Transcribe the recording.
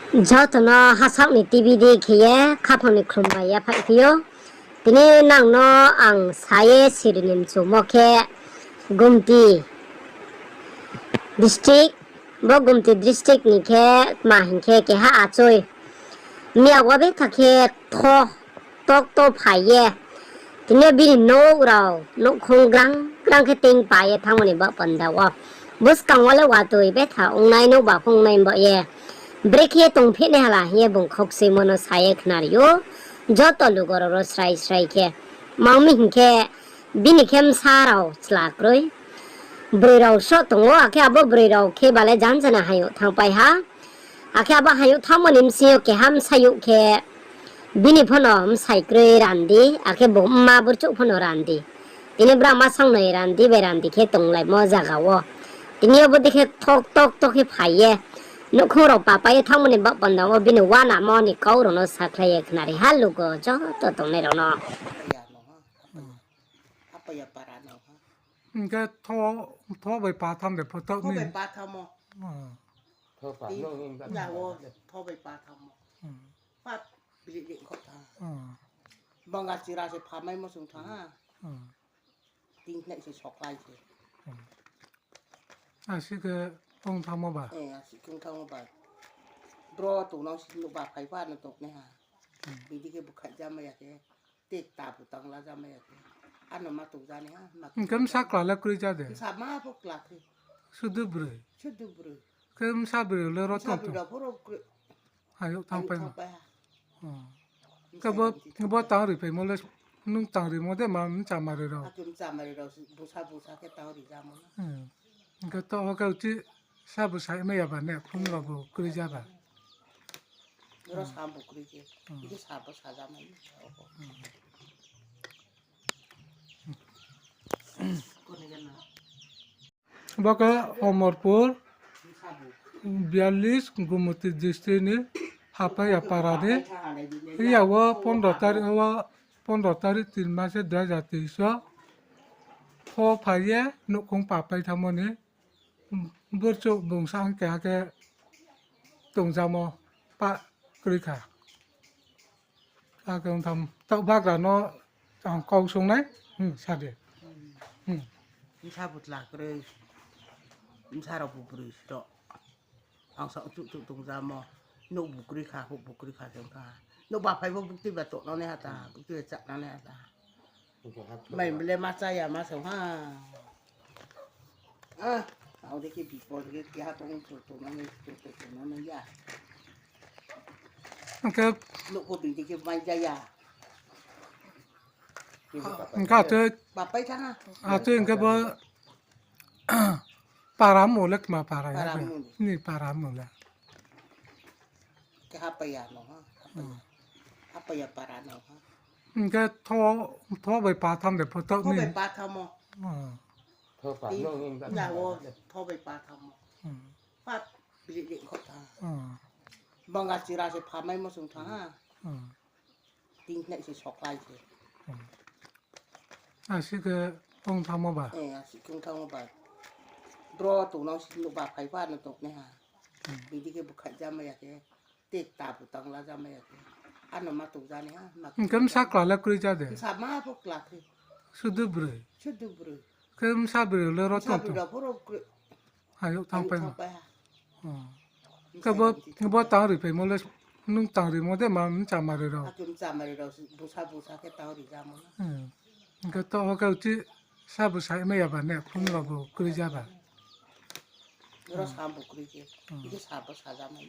저도 하상니 DVD 기에 카폰이 크롬바야 파이티요. 드니 낭노 앙 사예 시르님 조목해 굼티 디스트릭 뭐 굼티 디스트릭 니케 마힌케 게하 아초이 미야와베 타케 토톡토 파예 드니 비리 노우라우 노콩강 그랑케 땡 파예 탕모니 바 번다와 무스강 월레 와도이 베타 옹나이노 바 퐁나인 바예 ब्रेक तुम फिर हला ये बुंखोक से मनो साये खनारियो जो तो लुगोरो स्राई स्राई के मामी हिंके बिनि खेम साराव स्लाक्रोय ब्रेराव शो तंगो आखे आबो ब्रेराव के बाले जानजना हायो थांपाय हा आखे आबो हायो थामनिम सियो के हम सायो के बिनि फनो हम साइक्रे रान्दी आखे बम्मा बुरचो फनो रान्दी तिने ब्रामा सांनै रान्दी बे रान्दी के तंगलाय मजा गावो तिने अब देखे थोक थोक थोक के फाये नखरो पापाय थांमोनि बपनदाव बिनो वाना मनि कौरनो साख्लाय खनारि हालुगो ज त तंनै रनो apa ya para no ha ก็ท่อใบปลาทำแบบพอเตา พ่อ นี่ ไปปลาทำมอ โทรศัพท์น้องเองก็ อย่าโวพ่อไปปลาทำมอป้าบิลิเขาทำบางอาจิราจะพาไม่มาส่งทางติ้งในจะช็อกไล่เสีย อาชีพก็ต้องทำมาบ่า สิคงทำมาแบบรอตัวน้องสิลูกบาไผ่ว่าน้ำตกเนี่ยฮะบิลิเขาบุกขัดจำไม่อยากเตะตาผู้ตังแล้วจำไม่อยากอันนั้นมาตุกจานเนี่ยมา ก็มสักกล่าวแล้วคุยจ้าเด้ สามารถพวกหลักคือ สุดเบรย์ ชุดดูบรู ก็มสับเบรย์แล้วรถ ชา ต้ บ น ดูเราพวกเรา หายทางไป ไป ก็บ่ต่างหรือไปหมดเลยนุ่งต่างหรือหมดได้มันจำมาเลยเรา อาจุมจำมาเราบูชาแค่ตาดีจำมั้ง ก็ต้องเขาที่ทราบใช้ไม่ยาบ้านเนี่ยพุ่งเราบุคุยจ้าบ่า เราสามบุคลิกที่สามภาษาจำมั้งคนนี้กันนะ บอกว่าอมรपुर 42 गुमती डिस्ट्रिक्ट ने हापाया पारादे या वो 15 तारीख 3 मास 2023 พอพายะนุคงป่าไปทำมันนี้บุษบงสร้างแก่ตรงจามอปะกริขาถ้าเกิดทำเต้าบ้ากระนอจังกองทรงไหนชาเด มิชาบุตรหลักเลยมิชาเราบุกรีดอกเอาสองจุดตรงจามอนุบุกรีขาบุกรีขาเสียงกานุบาไปว่าบุกตีแบบโตนั่นเนี่ยตาบุกตีจักนั่นเนี่ยตาไม่เลยมาใจอย่ามาสองห้าเอาได้แค่ปีปอนได้แค่ตรงตรงนั้นตรงนั้นไม่ยาก มันก็ ลูกก็ปีได้แค่ไม่ใจยา มันก็เจอ ปะไปทั้ง อาจจะก็บ่ปารามูเล็กมาปารานี่ปารามูแล้ว แค่apa ya no apa ya para no มันก็ท่อใบปลาทำแบบพอเตา พ่อ นี่ ไปปลาทำมอ โทรศัพท์น้องเองก็ อย่าโวพ่อไปปลาทำมอป้าบิลิเขาทำบางอาจิราจะพาไม่มาส่งทางติ้งในจะช็อกไล่เสีย อาชีพก็ต้องทำมาบ่า สิคงทำมาแบบรอตัวน้องสิลูกบาไผ่ว่าน้ำตกเนี่ยฮะบิลิเขาบุกขัดจำไม่อยากเตะตาผู้ตังแล้วจำไม่อยากอันนั้นมาตุกจานเนี่ยมา ก็มสักกล่าวแล้วคุยจ้าเด้ สามารถพวกหลักคือ สุดเบรย์ ชุดดูบรู ก็มสับเบรย์แล้วรถ ชา ต้ บ น ดูเราพวกเรา หายทางไป ไป ก็บ่ต่างหรือไปหมดเลยนุ่งต่างหรือหมดได้มันจำมาเลยเรา อาจุมจำมาเราบูชาแค่ตาดีจำมั้ง ก็ต้องเขาที่ทราบใช้ไม่ยาบ้านเนี่ยพุ่งเราบุคุยจ้าบ่า เราสามบุคลิกที่สามภาษาจำมั้ง